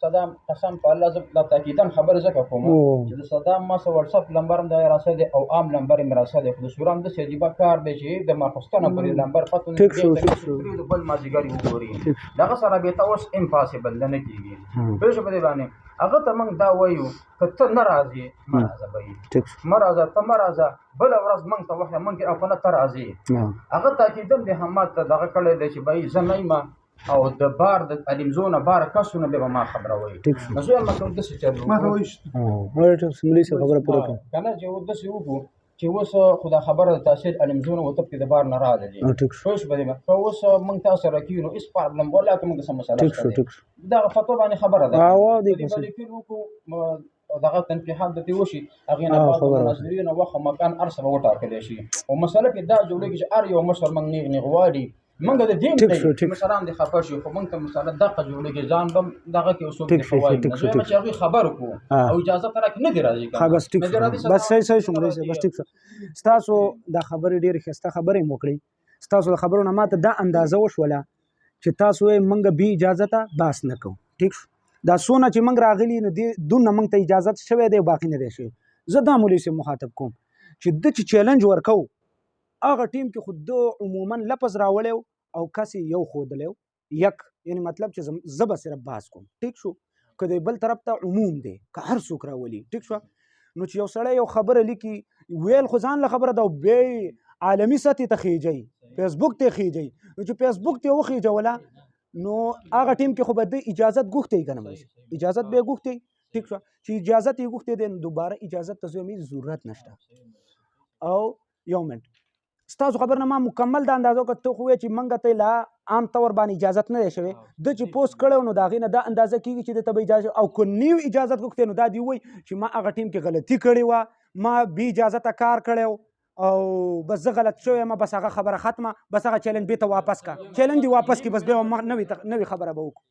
صدام قسم په الله زه دا تاکیدا خبره ځکه کوم چې د صدام ما سره واتساپ نمبر هم د راسه دی او عام نمبر هم راسه دی خو د سورام د سجیبه کار دی چې د ماخستانه پورې نمبر پته نه دی د بل مازیګر وګوري دغه سره به تاسو امپاسبل نه کیږي په څه باندې باندې هغه ته موږ دا وایو که ته ناراضي مرزه به مرزه ته مرزه بل ورځ موږ ته وخت موږ او کنه ته راضي هغه تاکیدا د همت دغه کړی دی چې به زه نه ما او د بار د علمزونه بار کسونه به ما خبره وایي نو زه ما کوم د څه چلو ما ته وایي ورته سملی څه خبره پوره کړه کنه چې و د څه وګو چې اوس خدا خبره د تاثیر علمزونه وته په د بار نه راځي خوش به ما اوس موږ تاسو راکینو اس پرابلم ولا کوم څه مسله دا فتوا باندې خبره ده او دې دغه تنقیحات د وشي هغه نه بعد مناظرین او مکان ارسه وټاکل شي او مسله کې دا جوړه کې چې ار یو مشر موږ نه غواړي منګه د دین دی مثلا د خفه شي خو موږ ته مثلا دغه جوړه کې ځان بم دغه کې اصول دی فوای چې هغه خبر کو او اجازه ترک نه دی راځي بس صحیح شو بس ټیک شو تاسو دا خبرې ډېر خسته خبرې موکړي تاسو د خبرونو ماته دا اندازه وشوله چې تاسو یې منګه به اجازه ته باس نه کوو ټیک شو دا سونه چې منګ راغلی نو دونه منګ ته اجازه شوی دی باقی نه دی شوی زه دا مولوي سي مخاطب کوم چې د چیلنج ورکو هغه ټیم کې خود عموما لفظ راوړیو او کسي یو خودلیو یک یعنی مطلب چې زه به صرف بحث کوم ټیک شو که د بل طرف ته عموم دی که هر څوک راولي ټیک شو نو چې یو سړی یو خبره لیکي ویل خو ځان له خبره ده بیا عالمي سطحې ته خیجئ فیسبوک ته خیجئ نو چې فیسبوک ته وخیجوله نو هغه ټیم کې خو به د اجازت غوښتي کنه اجازت به غوښتي ټیک شو چې اجازت یې غوښتي د دوباره اجازت ته ضرورت نشته او یو منټ ستاسو خبر نه ما مکمل د اندازو کته خو چې منګه ته لا عام طور باندې اجازت نه دی شوی د چې پوسټ کړو نو دا غینه دا اندازه کیږي چې د تبه اجازه او کو نیو اجازت غوښتي نو دا دی وای چې ما هغه ټیم کې غلطي کړې و ما به اجازه ته کار کړو او بس زه غلط شوی ما بس هغه خبره ختمه بس هغه چیلنج به ته واپس کا چیلنج واپس کی بس به نوې خبره به وکړو